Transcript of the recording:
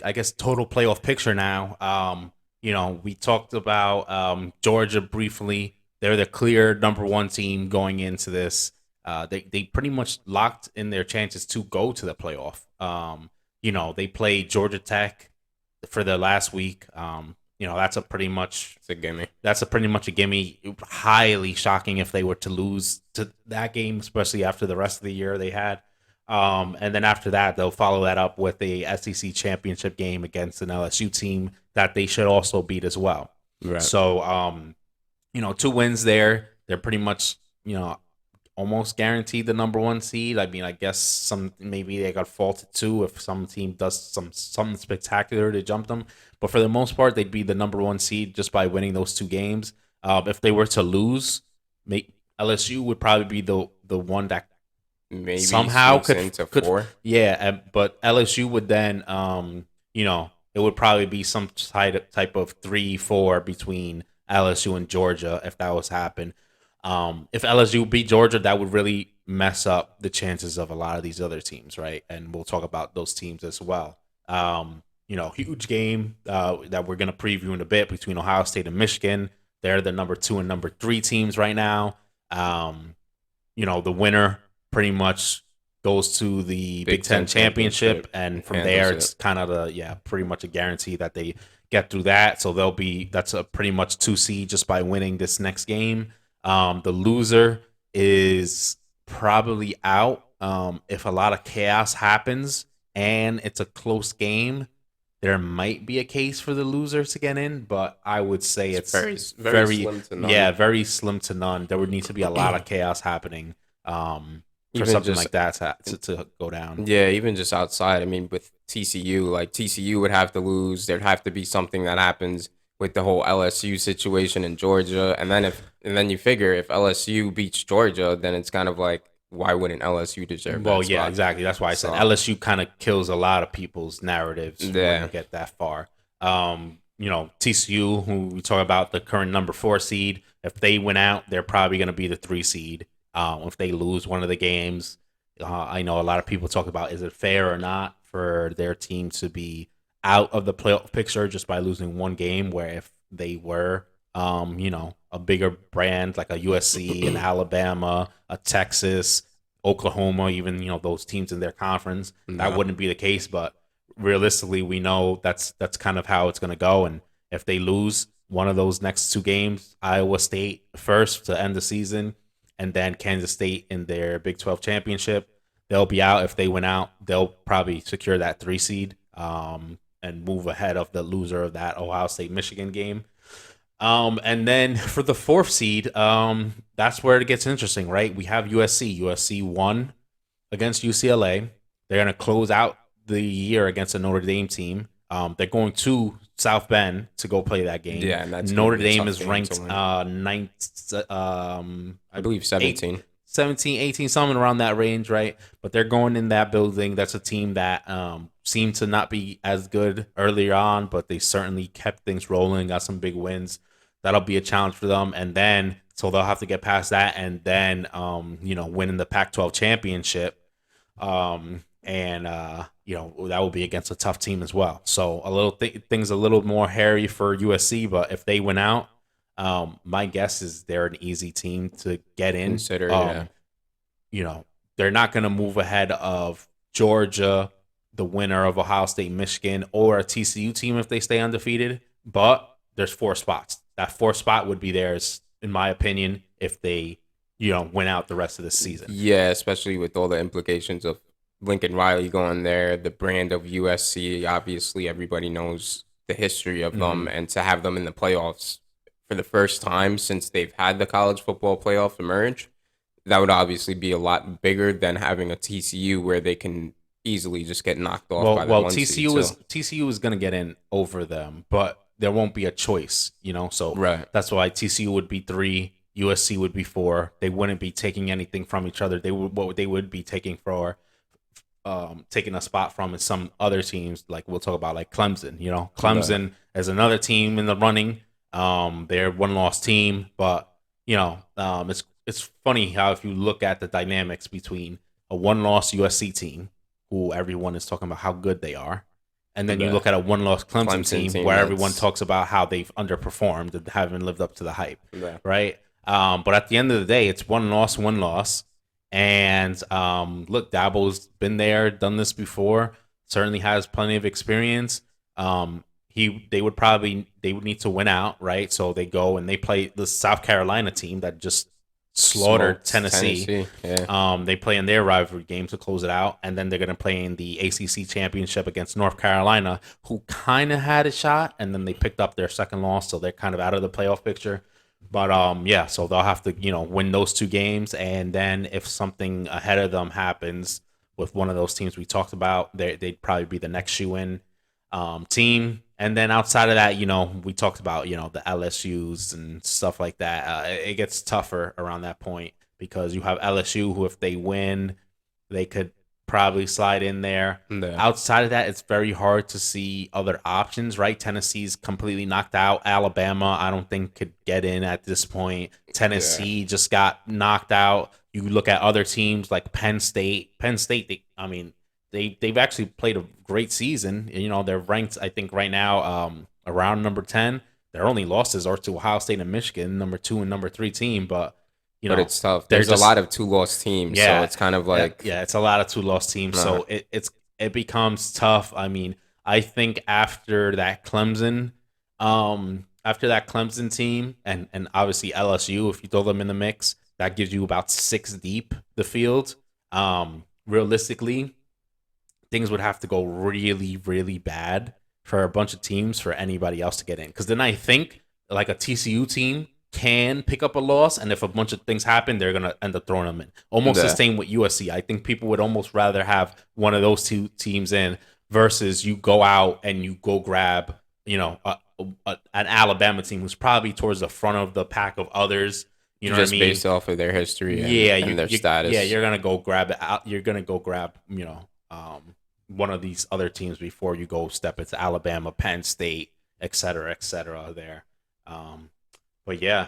I guess, total playoff picture now. We talked about Georgia briefly. They're the clear number one team going into this. They pretty much locked in their chances to go to the playoff. They played Georgia Tech for the last week. That's a pretty much It's a gimme. that's a pretty much a gimme. Highly shocking if they were to lose to that game, especially after the rest of the year they had. And then after that, they'll follow that up with a SEC championship game against an LSU team that they should also beat as well. Right. So, 2 wins there. They're pretty much, almost guaranteed the number one seed. I mean, I guess some maybe they got faulted too if some team does something spectacular to jump them. But for the most part, they'd be the number one seed just by winning those 2 games. If they were to lose, LSU would probably be the one that Maybe somehow sneaks could into could 4. yeah, but LSU would then it would probably be some type of 3-4 between LSU and Georgia if that was to happen. If LSU beat Georgia, that would really mess up the chances of a lot of these other teams, right? And we'll talk about those teams as well. Huge game that we're going to preview in a bit between Ohio State and Michigan. They're the number 2 and number 3 teams right now. The winner pretty much goes to the Big Ten championship, and from there Handles it's it. kind of pretty much a guarantee that they get through that. So that's a pretty much 2 seed just by winning this next game. The loser is probably out. If a lot of chaos happens and it's a close game, there might be a case for the loser to get in, but I would say It's it's very very, slim to yeah, none. very slim to none. There would need to be a lot of chaos happening for Even something just like that to go down. Yeah, even just outside. I mean, with TCU, like TCU would have to lose. There'd have to be something that happens with the whole LSU situation in Georgia, and then you figure if LSU beats Georgia, then it's kind of like why wouldn't LSU deserve Well, that yeah, spot? exactly. That's why I said So LSU kind of kills a lot of people's narratives when you yeah, get that far. TCU, who we talk about the current number 4 seed, if they win out, they're probably going to be the 3 seed. If they lose one of the games, I know a lot of people talk about is it fair or not for their team to be out of the playoff picture just by losing one game, where if they were, a bigger brand like a USC, an Alabama, a Texas, Oklahoma, even those teams in their conference, that no, wouldn't be the case. But realistically, we know that's kind of how it's going to go. And if they lose one of those next 2 games, Iowa State first to end the season, and then Kansas State in their Big 12 championship, they'll be out. If they win out, they'll probably secure that 3 seed and move ahead of the loser of that Ohio State Michigan game. And then for the 4th seed, that's where it gets interesting, right? We have USC. USC won against UCLA. They're going to close out the year against a Notre Dame team. They're going to South Bend to go play that game. yeah, and that's gonna Notre be a Dame tough is game to ranked win. ninth, I believe eight, 17. 17, 18, something around that range, right? But they're going in that building. That's a team that seemed to not be as good earlier on, but they certainly kept things rolling, got some big wins. That'll be a challenge for them. And then, so they'll have to get past that and then, winning the Pac 12 championship. That will be against a tough team as well. So things a little more hairy for USC, but if they win out, my guess is they're an easy team to get in. Consider, yeah. You know, they're not going to move ahead of Georgia, the winner of Ohio State, Michigan, or a TCU team if they stay undefeated. But there's 4 spots. That 4th spot would be theirs, in my opinion, if they, win out the rest of the season. Yeah, especially with all the implications of Lincoln Riley going there, the brand of USC. Obviously, everybody knows the history of them, Mm-hmm. and to have them in the playoffs for the first time since they've had the college football playoff emerge, that would obviously be a lot bigger than having a TCU where they can easily just get knocked off Well, by the well, one seed. So, TCU is going to get in over them, but there won't be a choice, So right. that's why TCU would be 3, USC would be 4. They wouldn't be taking anything from each other. What they would be taking for taking a spot from is some other teams like we'll talk about like Clemson. Right. Clemson is another team in the running. They're one loss team, but it's funny how if you look at the dynamics between a one loss USC team, who everyone is talking about how good they are, and then you The look at a one-loss Clemson Clemson team team where everyone that's talks about how they've underperformed and haven't lived up to the hype, yeah. right? But at the end of the day, it's one loss. And look, Dabo's been there, done this before. Certainly has plenty of experience. They would need to win out, right? So they go and they play the South Carolina team that just slaughtered Smoked Tennessee. Yeah. They play in their rivalry game to close it out, and then they're going to play in the ACC championship against North Carolina, who kind of had a shot, and then they picked up their second loss, so they're kind of out of the playoff picture. But yeah, so they'll have to win those two games, and then if something ahead of them happens with one of those teams we talked about, they'd probably be the next shoe-in team. And then outside of that, we talked about, the LSUs and stuff like that. It gets tougher around that point because you have LSU who, if they win, they could probably slide in there. Yeah. Outside of that, it's very hard to see other options, right? Tennessee's completely knocked out. Alabama, I don't think could get in at this point. Tennessee just got knocked out. You look at other teams like Penn State. They've actually played a great season. They're ranked, I think, right now around number 10. Their only losses are to Ohio State and Michigan, number 2 and number 3 team. But it's tough. There's a lot of 2-loss teams, so it's kind of like it's a lot of 2-loss teams. So it becomes tough. I think after that Clemson team and obviously LSU, if you throw them in the mix, that gives you about 6 deep the field. Realistically, things would have to go really, really bad for a bunch of teams for anybody else to get in. Because then I think like a TCU team can pick up a loss, and if a bunch of things happen, they're going to end up throwing them in. Almost the same with USC. I think people would almost rather have one of those two teams in versus you go out and you go grab, an Alabama team who's probably towards the front of the pack of others. You know just what I mean? based off of their history and their status. Yeah, you're going to go grab it out. You're going to go grab, one of these other teams before you go step into Alabama, Penn State, et cetera there. But yeah,